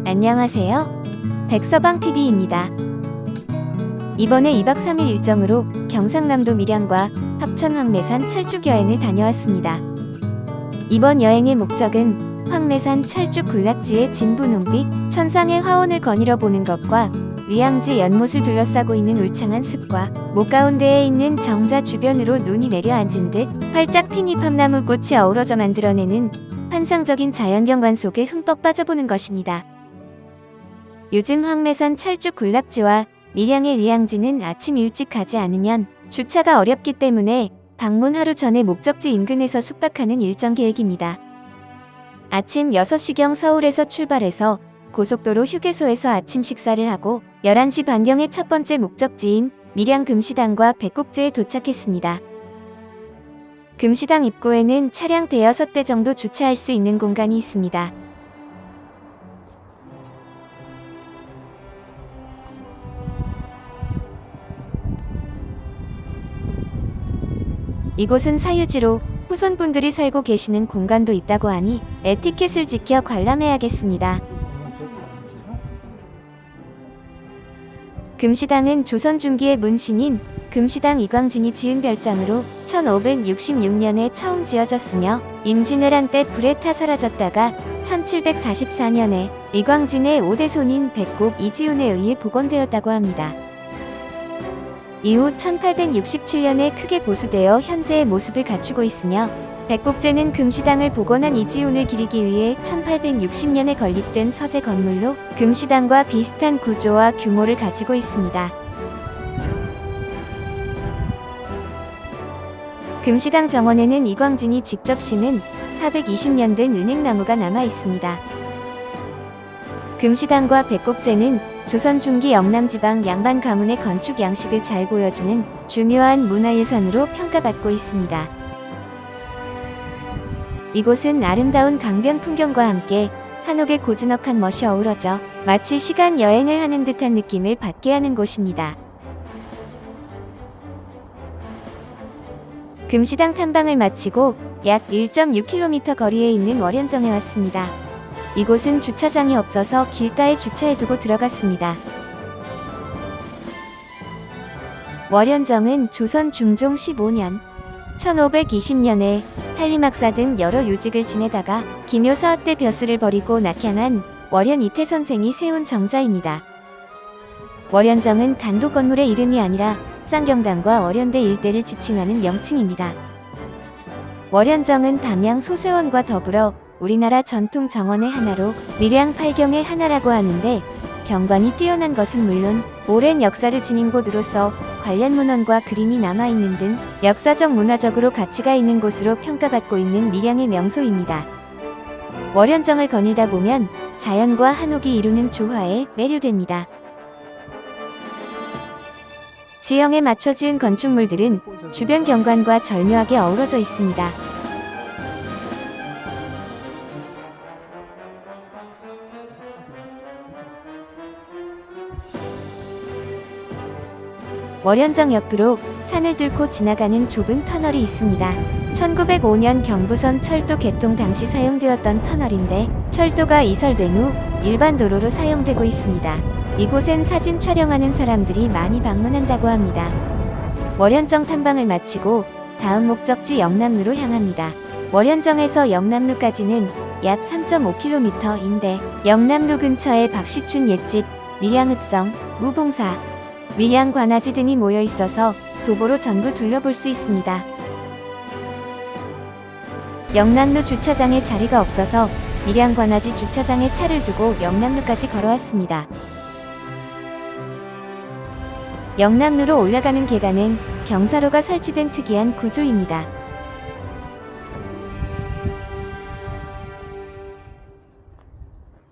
안녕하세요. 백서방TV입니다. 이번에 2박 3일 일정으로 경상남도 밀양과 합천 황매산 철쭉 여행을 다녀왔습니다. 이번 여행의 목적은 황매산 철쭉 군락지의 진부 농빛 천상의 화원을 거닐어 보는 것과 위양지 연못을 둘러싸고 있는 울창한 숲과 목 가운데에 있는 정자 주변으로 눈이 내려앉은 듯 활짝 핀 잎합나무 꽃이 어우러져 만들어내는 환상적인 자연경관 속에 흠뻑 빠져보는 것입니다. 요즘 황매산 철쭉 군락지와 밀양의 위양지는 아침 일찍 가지 않으면 주차가 어렵기 때문에 방문 하루 전에 목적지 인근에서 숙박하는 일정 계획입니다. 아침 6시경 서울에서 출발해서 고속도로 휴게소에서 아침 식사를 하고 11시 반경에 첫 번째 목적지인 밀양 금시당과 백곡제에 도착했습니다. 금시당 입구에는 차량 대여섯 대 정도 주차할 수 있는 공간이 있습니다. 이곳은 사유지로 후손분들이 살고 계시는 공간도 있다고 하니 에티켓을 지켜 관람해야겠습니다. 금시당은 조선 중기의 문신인 금시당 이광진이 지은 별장으로 1566년에 처음 지어졌으며 임진왜란 때 불에 타 사라졌다가 1744년에 이광진의 5대 손인 백곡 이지훈에 의해 복원되었다고 합니다. 이후 1867년에 크게 보수되어 현재의 모습을 갖추고 있으며 백곡제는 금시당을 복원한 이지훈을 기리기 위해 1860년에 건립된 서재 건물로 금시당과 비슷한 구조와 규모를 가지고 있습니다. 금시당 정원에는 이광진이 직접 심은 420년 된 은행나무가 남아 있습니다. 금시당과 백곡제는 조선 중기 영남지방 양반 가문의 건축 양식을 잘 보여주는 중요한 문화유산으로 평가받고 있습니다. 이곳은 아름다운 강변 풍경과 함께 한옥의 고즈넉한 멋이 어우러져 마치 시간 여행을 하는 듯한 느낌을 받게 하는 곳입니다. 금시당 탐방을 마치고 약 1.6km 거리에 있는 월현정에 왔습니다. 이곳은 주차장이 없어서 길가에 주차해두고 들어갔습니다. 월현정은 조선 중종 15년 1520년에 한림학사 등 여러 요직을 지내다가 기묘사학 때 벼슬을 버리고 낙향한 월현 이태 선생이 세운 정자입니다. 월현정은 단독 건물의 이름이 아니라 쌍경당과 월현대 일대를 지칭하는 명칭입니다. 월현정은 담양 소쇠원과 더불어 우리나라 전통 정원의 하나로 밀양 팔경의 하나라고 하는데 경관이 뛰어난 것은 물론 오랜 역사를 지닌 곳으로서 관련 문헌과 그림이 남아있는 등 역사적 문화적으로 가치가 있는 곳으로 평가받고 있는 밀양의 명소입니다. 월현정을 거닐다 보면 자연과 한옥이 이루는 조화에 매료됩니다. 지형에 맞춰 지은 건축물들은 주변 경관과 절묘하게 어우러져 있습니다. 월현정 옆으로 산을 뚫고 지나가는 좁은 터널이 있습니다. 1905년 경부선 철도 개통 당시 사용되었던 터널인데 철도가 이설된 후 일반 도로로 사용되고 있습니다. 이곳엔 사진 촬영하는 사람들이 많이 방문한다고 합니다. 월현정 탐방을 마치고 다음 목적지 영남루로 향합니다. 월현정에서 영남루까지는 약 3.5km인데 영남루 근처에 박시춘 옛집, 밀양읍성, 무봉사, 밀양 관아지 등이 모여 있어서 도보로 전부 둘러볼 수 있습니다. 영남루 주차장에 자리가 없어서 밀양 관아지 주차장에 차를 두고 영남루까지 걸어왔습니다. 영남루로 올라가는 계단은 경사로가 설치된 특이한 구조입니다.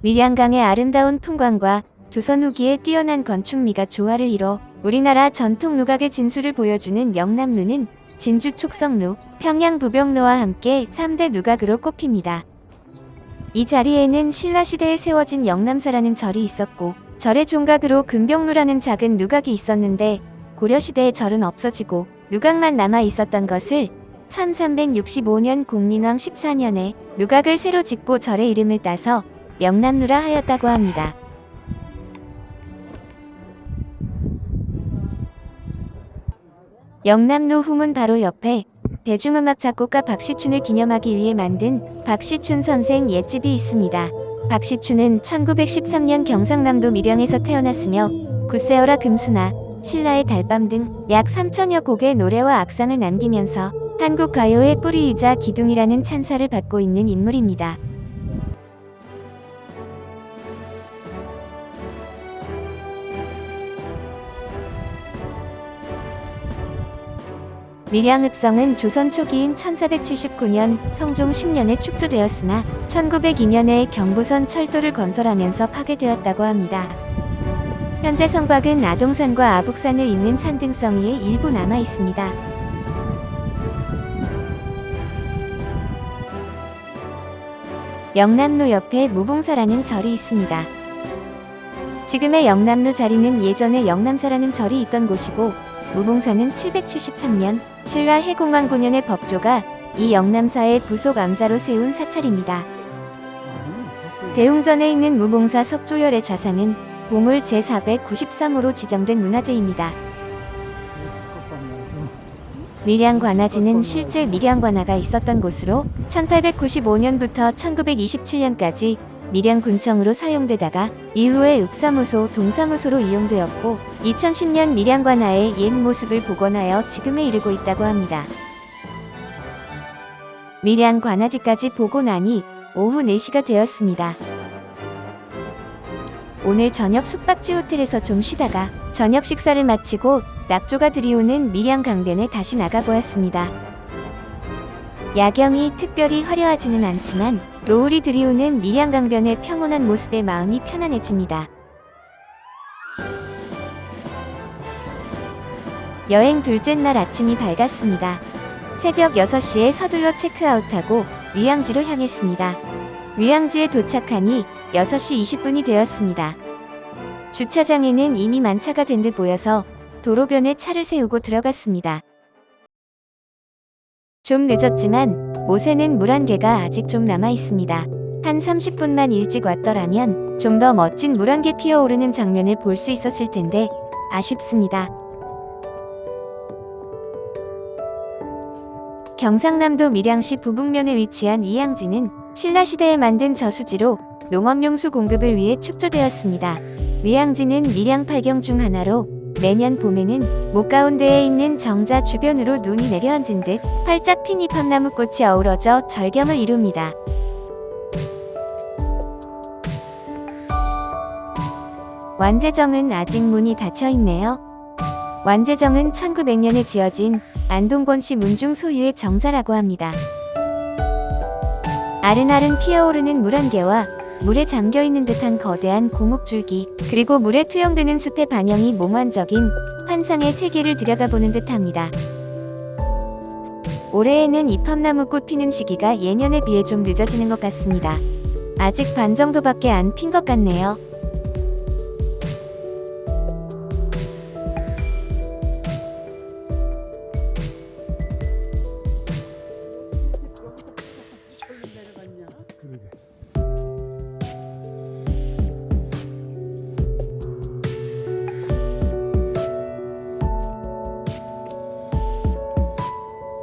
밀양강의 아름다운 풍광과 조선 후기의 뛰어난 건축미가 조화를 이뤄 우리나라 전통 누각의 진수를 보여주는 영남루는 진주 촉성루, 평양 부병로와 함께 3대 누각으로 꼽힙니다. 이 자리에는 신라시대에 세워진 영남사라는 절이 있었고 절의 종각으로 금병루라는 작은 누각이 있었는데 고려시대에 절은 없어지고 누각만 남아 있었던 것을 1365년 공민왕 14년에 누각을 새로 짓고 절의 이름을 따서 영남루라 하였다고 합니다. 영남루 후문 바로 옆에 대중음악 작곡가 박시춘을 기념하기 위해 만든 박시춘 선생 옛집이 있습니다. 박시춘은 1913년 경상남도 밀양에서 태어났으며 굿세어라 금수나, 신라의 달밤 등 약 3천여 곡의 노래와 악상을 남기면서 한국 가요의 뿌리이자 기둥이라는 찬사를 받고 있는 인물입니다. 밀양읍성은 조선 초기인 1479년 성종 10년에 축조되었으나 1902년에 경부선 철도를 건설하면서 파괴되었다고 합니다. 현재 성곽은 아동산과 아북산을 잇는 산등성이에 일부 남아 있습니다. 영남루 옆에 무봉사라는 절이 있습니다. 지금의 영남루 자리는 예전에 영남사라는 절이 있던 곳이고, 무봉사는 773년 신라 해공왕 9년의 법조가 이 영남사의 부속 암자로 세운 사찰입니다. 대웅전에 있는 무봉사 석조열의 좌상은 보물 제493호로 지정된 문화재입니다. 밀양관아지는 실제 밀양관아가 있었던 곳으로 1895년부터 1927년까지 밀양군청으로 사용되다가 이후에 읍사무소, 동사무소로 이용되었고 2010년 밀양관아의 옛 모습을 복원하여 지금에 이르고 있다고 합니다. 밀양관아지까지 보고 나니 오후 4시가 되었습니다. 오늘 저녁 숙박지 호텔에서 좀 쉬다가 저녁 식사를 마치고 낙조가 들이오는 밀양 강변에 다시 나가보았습니다. 야경이 특별히 화려하지는 않지만 노을이 들이오는 밀양 강변의 평온한 모습에 마음이 편안해집니다. 여행 둘째 날 아침이 밝았습니다. 새벽 6시에 서둘러 체크아웃하고 위양지로 향했습니다. 위양지에 도착하니 6시 20분이 되었습니다. 주차장에는 이미 만차가 된 듯 보여서 도로변에 차를 세우고 들어갔습니다. 좀 늦었지만 못에는 물 한 개가 아직 좀 남아 있습니다. 한 30분만 일찍 왔더라면 좀 더 멋진 물 한 개 피어오르는 장면을 볼 수 있었을 텐데 아쉽습니다. 경상남도 밀양시 부북면에 위치한 이양지는 신라시대에 만든 저수지로 농업용수 공급을 위해 축조되었습니다. 위양지는 밀양 8경 중 하나로 매년 봄에는 목 가운데에 있는 정자 주변으로 눈이 내려앉은 듯 활짝 핀 잎합나무꽃이 어우러져 절경을 이룹니다. 완제정은 아직 문이 닫혀 있네요. 완제정은 1900년에 지어진 안동권시 문중 소유의 정자라고 합니다. 아른아른 피어오르는 물 한 개와 물에 잠겨있는 듯한 거대한 고목줄기, 그리고 물에 투영되는 숲의 반영이 몽환적인 환상의 세계를 들여다보는 듯합니다. 올해에는 잎합나무꽃 피는 시기가 예년에 비해 좀 늦어지는 것 같습니다. 아직 반 정도밖에 안 핀 것 같네요.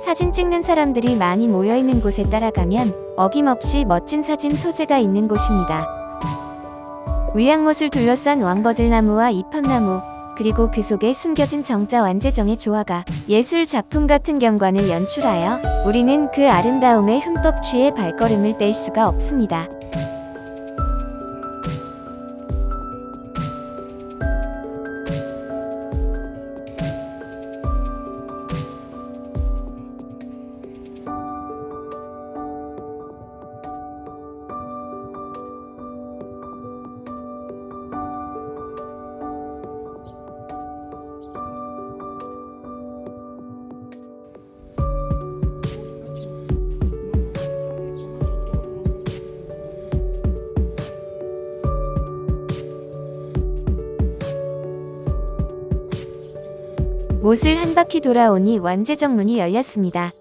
사진 찍는 사람들이 많이 모여있는 곳에 따라가면 어김없이 멋진 사진 소재가 있는 곳입니다. 위양못을 둘러싼 왕버들나무와 잎합나무, 그리고 그 속에 숨겨진 정자 완제정의 조화가 예술 작품 같은 경관을 연출하여 우리는 그 아름다움에 흠뻑 취해 발걸음을 뗄 수가 없습니다. 못을 한 바퀴 돌아오니 완제정 문이 열렸습니다.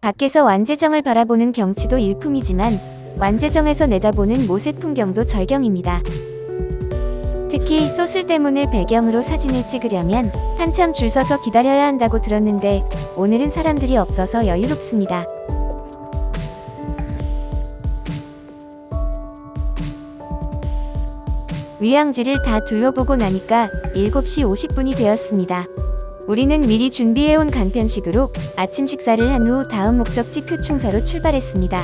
밖에서 완제정을 바라보는 경치도 일품이지만 완제정에서 내다보는 모세 풍경도 절경입니다. 특히 소슬대문을 배경으로 사진을 찍으려면 한참 줄 서서 기다려야 한다고 들었는데 오늘은 사람들이 없어서 여유롭습니다. 위양지를 다 둘러보고 나니까 7시 50분이 되었습니다. 우리는 미리 준비해온 간편식으로 아침 식사를 한 후 다음 목적지 표충사로 출발했습니다.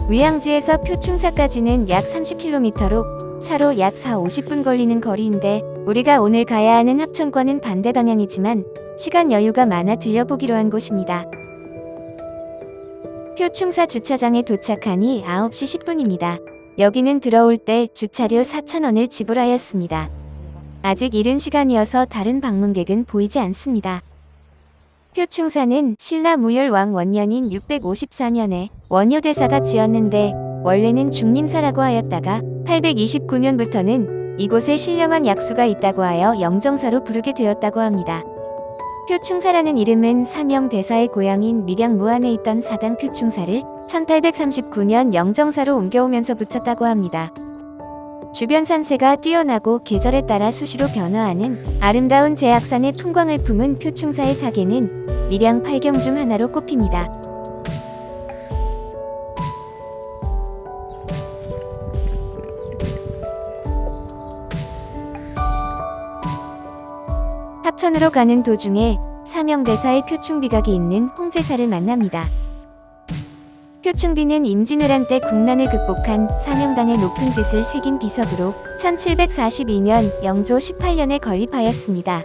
위양지에서 표충사까지는 약 30km로 차로 약 4-50분 걸리는 거리인데 우리가 오늘 가야 하는 합천과는 반대 방향이지만 시간 여유가 많아 들려보기로 한 곳입니다. 표충사 주차장에 도착하니 9시 10분입니다. 여기는 들어올 때 주차료 4,000원을 지불하였습니다. 아직 이른 시간이어서 다른 방문객은 보이지 않습니다. 표충사는 신라 무열왕 원년인 654년에 원효대사가 지었는데 원래는 중림사라고 하였다가 829년부터는 이곳에 신령한 약수가 있다고 하여 영정사로 부르게 되었다고 합니다. 표충사라는 이름은 사명대사의 고향인 밀양 무안에 있던 사당 표충사를 1839년 영정사로 옮겨오면서 붙였다고 합니다. 주변 산세가 뛰어나고 계절에 따라 수시로 변화하는 아름다운 제약산의 풍광을 품은 표충사의 사계는 밀양 8경 중 하나로 꼽힙니다. 합천으로 가는 도중에 사명대사의 표충비각이 있는 홍제사를 만납니다. 표충비는 임진왜란 때 국난을 극복한 사명당의 높은 뜻을 새긴 비석으로 1742년 영조 18년에 건립하였습니다.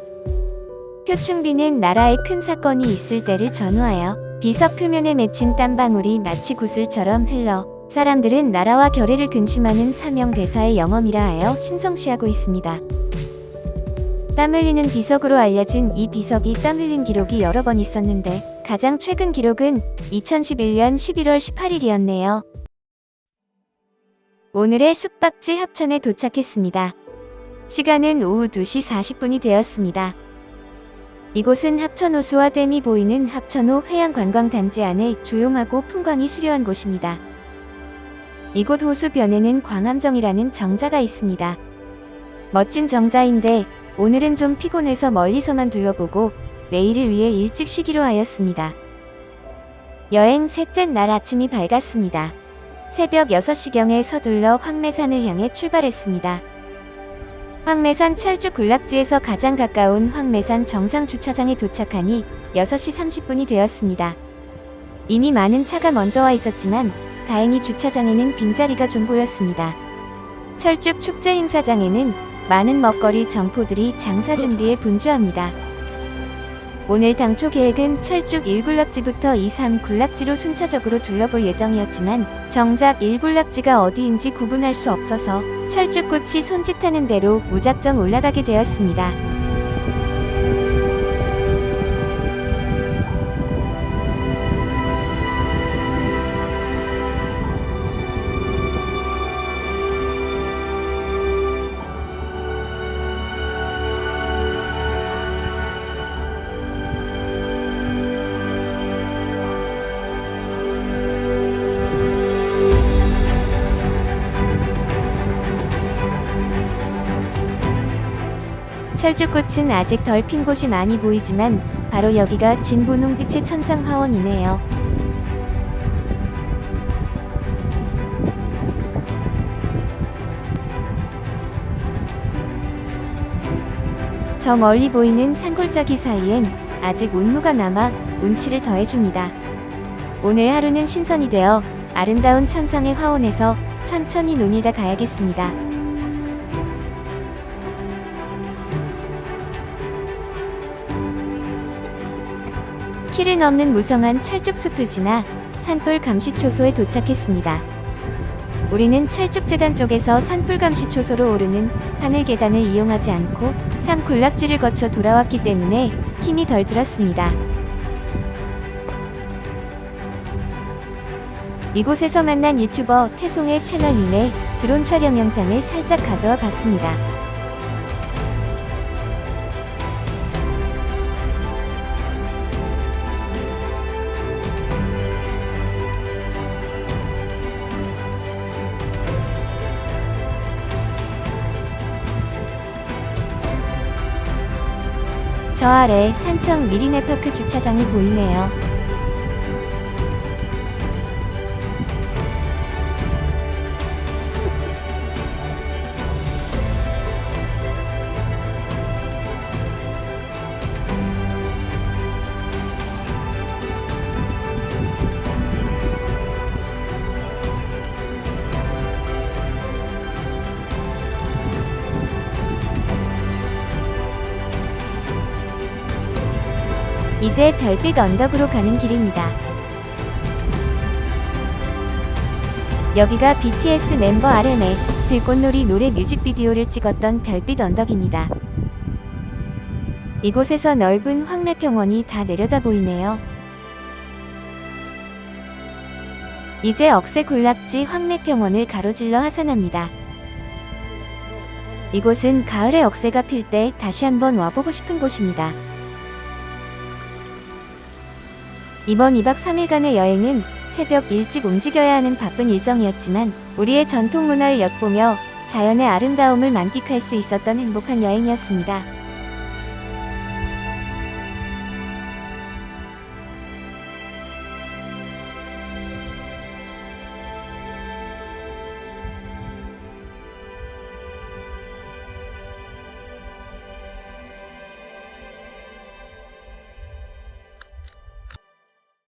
표충비는 나라에 큰 사건이 있을 때를 전후하여 비석 표면에 맺힌 땀방울이 마치 구슬처럼 흘러 사람들은 나라와 결의를 근심하는 사명대사의 영험이라 하여 신성시하고 있습니다. 땀 흘리는 비석으로 알려진 이 비석이 땀 흘린 기록이 여러 번 있었는데 가장 최근 기록은 2011년 11월 18일이었네요. 오늘의 숙박지 합천에 도착했습니다. 시간은 오후 2시 40분이 되었습니다. 이곳은 합천호수와 댐이 보이는 합천호 해양관광단지 안에 조용하고 풍광이 수려한 곳입니다. 이곳 호수변에는 광암정이라는 정자가 있습니다. 멋진 정자인데 오늘은 좀 피곤해서 멀리서만 둘러보고 내일을 위해 일찍 쉬기로 하였습니다. 여행 셋째 날 아침이 밝았습니다. 새벽 6시경에 서둘러 황매산을 향해 출발했습니다. 황매산 철쭉 군락지에서 가장 가까운 황매산 정상 주차장에 도착하니 6시 30분이 되었습니다. 이미 많은 차가 먼저 와 있었지만 다행히 주차장에는 빈자리가 좀 보였습니다. 철쭉 축제 행사장에는 많은 먹거리 점포들이 장사 준비에 분주합니다. 오늘 당초 계획은 철쭉 1군락지부터 2, 3군락지로 순차적으로 둘러볼 예정이었지만 정작 1군락지가 어디인지 구분할 수 없어서 철쭉꽃이 손짓하는 대로 무작정 올라가게 되었습니다. 철쭉꽃은 아직 덜 핀 곳이 많이 보이지만 바로 여기가 진분홍빛의 천상화원이네요. 저 멀리 보이는 산골짜기 사이엔 아직 운무가 남아 운치를 더해줍니다. 오늘 하루는 신선이 되어 아름다운 천상의 화원에서 천천히 논이다 가야겠습니다. 키를 넘는 무성한 철쭉숲을 지나 산불 감시초소에 도착했습니다. 우리는 철쭉재단 쪽에서 산불 감시초소로 오르는 하늘 계단을 이용하지 않고 3군락지를 거쳐 돌아왔기 때문에 힘이 덜 들었습니다. 이곳에서 만난 유튜버 태송의 채널님의 드론 촬영 영상을 살짝 가져와 봤습니다. 저 아래 산청 미리네파크 주차장이 보이네요. 이제 별빛 언덕으로 가는 길입니다. 여기가 BTS 멤버 RM의 들꽃놀이 노래 뮤직비디오를 찍었던 별빛 언덕입니다. 이곳에서 넓은 황래평원이 다 내려다 보이네요. 이제 억새 군락지 황래평원을 가로질러 하산합니다. 이곳은 가을에 억새가 필 때 다시 한번 와보고 싶은 곳입니다. 이번 2박 3일간의 여행은 새벽 일찍 움직여야 하는 바쁜 일정이었지만 우리의 전통문화를 엿보며 자연의 아름다움을 만끽할 수 있었던 행복한 여행이었습니다.